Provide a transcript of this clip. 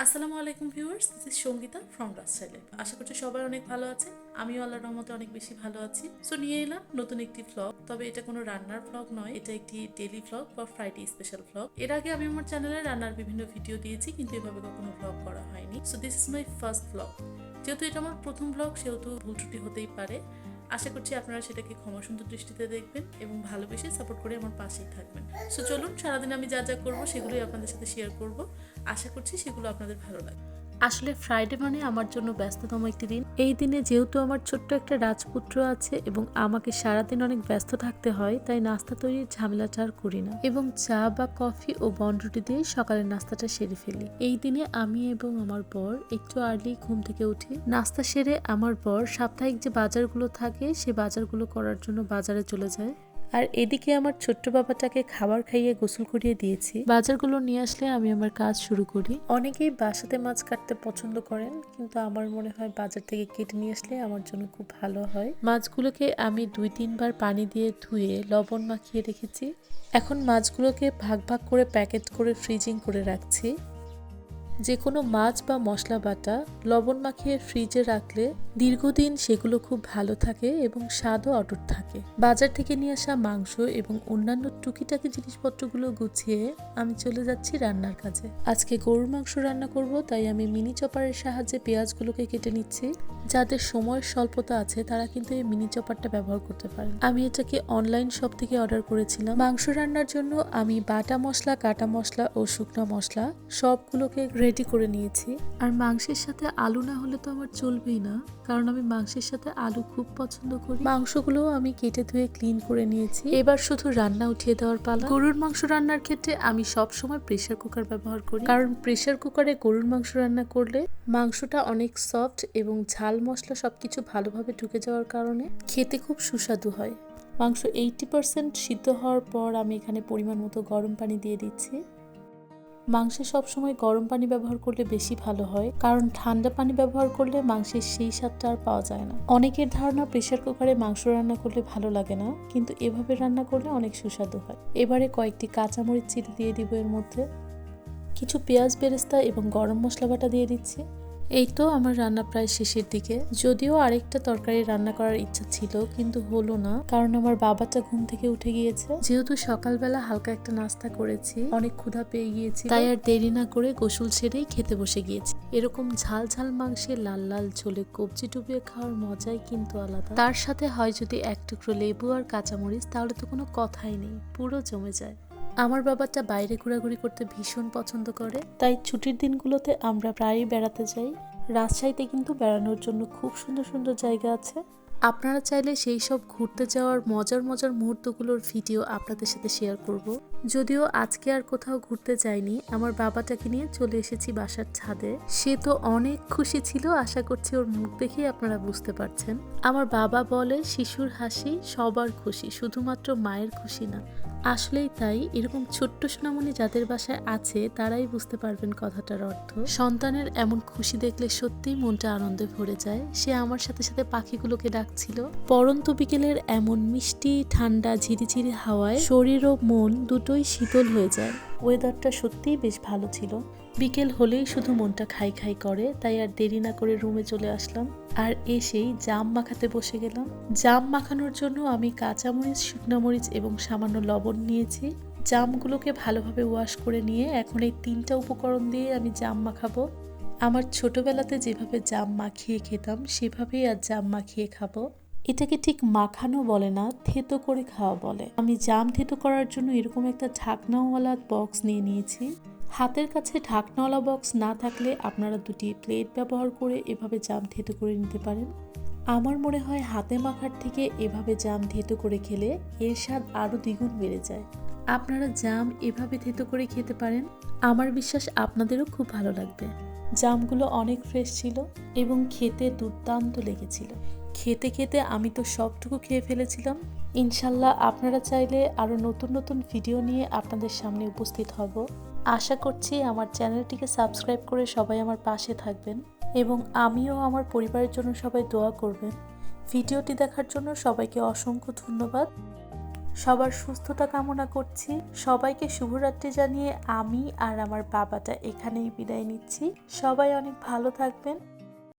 আসসালামু আলাইকুম viewers, this is Sangeeta from Rajshahi. আশা করছি সবাই অনেক ভালো আছেন। আমিও আল্লাহর রহমতে অনেক বেশি ভালো আছি। সো নিয়ে এলাম নতুন একটি ভ্লগ। তবে এটা কোনো রান্নার ভ্লগ নয়, এটা একটি ডেইলি ভ্লগ বা ফ্রাইডে স্পেশাল ভ্লগ। এর আগে আমি আমার চ্যানেলে রান্নার বিভিন্ন ভিডিও দিয়েছি, কিন্তু এভাবে কখনো ভ্লগ করা হয়নি। So this is my first vlog. যেহেতু এটা আমার প্রথম ভ্লগ, সেহেতু ভুল ত্রুটি হতেই পারে। আশা করছি আপনারা সেটাকে ক্ষমা সুন্দর দৃষ্টিতে দেখবেন এবং ভালোবেসে সাপোর্ট করে আমার পাশেই থাকবেন। সো চলুন, সারাদিন আমি যা যা করবো সেগুলোই আপনাদের সাথে শেয়ার করব। আশা করছি সেগুলো আপনাদের ভালো লাগবে। আসলে ফ্রাইডে মানে আমার জন্য ব্যস্ততম একটি দিন। এই দিনে যেহেতু আমার ছোট্ট একটা রাজপুত্র আছে এবং আমাকে সারাদিন অনেক ব্যস্ত থাকতে হয়, তাই নাস্তা তৈরির ঝামেলাটা আর করি না এবং চা বা কফি ও বনরুটি দিয়ে সকালের নাস্তাটা সেরে ফেলি। এই দিনে আমি এবং আমার বর একটু আর্লি ঘুম থেকে উঠি। নাস্তা সেরে আমার বর সাপ্তাহিক যে বাজারগুলো থাকে সে বাজারগুলো করার জন্য বাজারে চলে যায়। আর এদিকে আমার ছোট্ট বাবাটাকে খাবার খাইয়ে গোসল করিয়ে দিয়েছি। বাজারগুলো নিয়ে আসলে আমি আমার কাজ শুরু করি। অনেকেই বাসাতে মাছ কাটতে পছন্দ করেন, কিন্তু আমার মনে হয় বাজার থেকে কেটে নিয়ে আসলে আমার জন্য খুব ভালো হয়। মাছগুলোকে আমি 2-3 বার পানি দিয়ে ধুয়ে লবণ মাখিয়ে রেখেছি। এখন মাছগুলোকে ভাগ ভাগ করে প্যাকেট করে ফ্রিজিং করে রাখছি। যে কোনো মাছ বা মশলা বাটা লবণ মাখিয়ে ফ্রিজে রাখলে দীর্ঘদিন সেগুলো খুব ভালো থাকে এবং স্বাদও অটুট থাকে। বাজার থেকে নিয়ে আসা মাংস এবং অন্যান্য টুকিটাকি জিনিসপত্রগুলো গুছিয়ে আমি চলে যাচ্ছি রান্নার কাজে। আজকে গরুর মাংস রান্না করব, তাই আমি মিনি চপারের সাহায্যে পেঁয়াজগুলোকে কেটে নিচ্ছি। যাদের সময়ের স্বল্পতা আছে তারা কিন্তু এই মিনি চপারটা ব্যবহার করতে পারেন। আমি এটাকে অনলাইন শপ থেকে অর্ডার করেছিলাম। মাংস রান্নার জন্য আমি বাটা মশলা, কাটা মশলা ও শুকনো মশলা সবগুলোকে রেডি করে নিয়েছি। আর মাংসের সাথে আলু না হলে তো আমার চলবেই না, কারণ আমি মাংসের সাথে আলু খুব পছন্দ করি। মাংসগুলো আমি কেটে ধুয়ে ক্লিন করে নিয়েছি। এবার শুধু রান্না উঠিয়ে দেওয়ার পালা। গরুর মাংস রান্নার ক্ষেত্রে আমি সব সময় প্রেসার কুকার ব্যবহার করি, কারণ প্রেসার কুকারে গরুর মাংস রান্না করলে মাংসটা অনেক সফট এবং ঝাল মশলা সবকিছু ভালোভাবে ঢুকে যাওয়ার কারণে খেতে খুব সুস্বাদু হয়। মাংস 80% সিদ্ধ হওয়ার পর আমি এখানে পরিমাণ মতো গরম পানি দিয়ে দিচ্ছি। মাংসে সবসময় গরম পানি ব্যবহার করলে বেশি ভালো হয়, কারণ ঠান্ডা পানি ব্যবহার করলে মাংসের সেই স্বাদটা আর পাওয়া যায় না। অনেকের ধারণা প্রেসার কুকারে মাংস রান্না করলে ভালো লাগে না, কিন্তু এভাবে রান্না করলে অনেক সুস্বাদু হয়। এবারে কয়েকটি কাঁচামরিচ চিড়ে দিয়ে দিব এর মধ্যে। কিছু পেঁয়াজ বেরেস্তা এবং গরম মশলা বাটা দিয়ে দিচ্ছি। এই তো আমার রান্না প্রায় শেষের দিকে। যদিও আরেকটা তরকারি রান্না করার ইচ্ছা ছিল, কিন্তু হলো না, কারণ আমার বাবাটা ঘুম থেকে উঠে গিয়েছে। যেহেতু সকালবেলা হালকা একটা নাস্তা করেছি, অনেক ক্ষুধা পেয়ে গিয়েছি, তাই আর দেরি না করে গোসল সেরেই খেতে বসে গিয়েছি। এরকম ঝাল ঝাল মাংসে লাল লাল ঝোলে কবজি ডুবিয়ে খাওয়ার মজাই কিন্তু আলাদা। তার সাথে হয় যদি এক টুকরো লেবু আর কাঁচামরিচ, তাহলে তো কোনো কথাই নেই, পুরো জমে যায়। আমার বাবাটা বাইরে ঘোরাঘুরি করতে ভীষণ পছন্দ করে, তাই ছুটির দিনগুলোতে আমরা প্রায়ই বেড়াতে যাই। রাজশাহীতে কিন্তু বেড়ানোর জন্য খুব সুন্দর সুন্দর জায়গা আছে। আপনারা চাইলে সেই সব ঘুরতে যাওয়ার মজার মজার মুহূর্তগুলোর ভিডিও আপনাদের সাথে শেয়ার করব। যদিও আজকে আর কোথাও ঘুরতে যাইনি, আমার বাবাটাকে নিয়ে চলে এসেছি বাসার ছাদে। সে তো অনেক খুশি ছিল, আশা করছি ওর মুখ দেখেই আপনারা বুঝতে পারছেন। আমার বাবা বলে শিশুর হাসি সবার খুশি, শুধুমাত্র মায়ের খুশি না। আসলেই তাই, এরকম ছোট্ট সোনামণি যাদের বাসায় আছে তারাই বুঝতে পারবেন কথাটার অর্থ। সন্তানের এমন খুশি দেখলে সত্যিই মনটা আনন্দে ভরে যায়। সে আমার সাথে সাথে পাখিগুলোকে ডাকছিল। পরন্ত বিকেলের এমন মিষ্টি ঠান্ডা ঝিরিঝিরি হাওয়ায় শরীর ও মন দুটোই শীতল হয়ে যায়। ওয়েদারটা সত্যিই বেশ ভালো ছিল। বিকেল হলেই শুধু মনটা খাই খাই করে, তাই আর দেরি না করে রুমে চলে আসলাম। আর এসেই জাম মাখাতে বসে গেলাম। জাম মাখানোর জন্য আমি কাঁচামরিচ, শুকনো মরিচ এবং সামান্য লবণ নিয়েছি। জামগুলোকে ভালোভাবে ওয়াশ করে নিয়ে এখন এই 3টা উপকরণ দিয়ে আমি জাম মাখাবো। আমার ছোটবেলাতে যেভাবে জাম মাখিয়ে খেতাম সেভাবেই আর জাম মাখিয়ে খাবো। এটাকে ঠিক মাখানো বলে না, থেতো করে খাওয়া বলে। আমি জাম থেতো করার জন্য এরকম একটা ঢাকনাওয়ালা বক্স নিয়ে নিয়েছি। হাতের কাছে ঢাকনাওয়ালা বক্স না থাকলে আপনারা 2টি প্লেট ব্যবহার করে এভাবে জাম থেতো করে নিতে পারেন। আমার মনে হয় হাতে মাখার থেকে এভাবে জাম থেতো করে খেলে এর স্বাদ আরও দ্বিগুণ বেড়ে যায়। আপনারা জাম এভাবে থেতো করে খেতে পারেন, আমার বিশ্বাস আপনাদেরও খুব ভালো লাগবে। জামগুলো অনেক ফ্রেশ ছিল এবং খেতে দুর্দান্ত লেগেছিল। খেতে খেতে আমি তো সবটুকু খেয়ে ফেলেছিলাম। ইনশাল্লাহ আপনারা চাইলে আরও নতুন নতুন ভিডিও নিয়ে আপনাদের সামনে উপস্থিত হব। আশা করছি আমার চ্যানেলটিকে সাবস্ক্রাইব করে সবাই আমার পাশে থাকবেন এবং আমিও আমার পরিবারের জন্য সবাই দোয়া করবেন। ভিডিওটি দেখার জন্য সবাইকে অসংখ্য ধন্যবাদ। সবার সুস্থতা কামনা করছি। সবাইকে শুভরাত্রি জানিয়ে আমি আর আমার বাবাটা এখানেই বিদায় নিচ্ছি। সবাই অনেক ভালো থাকবেন।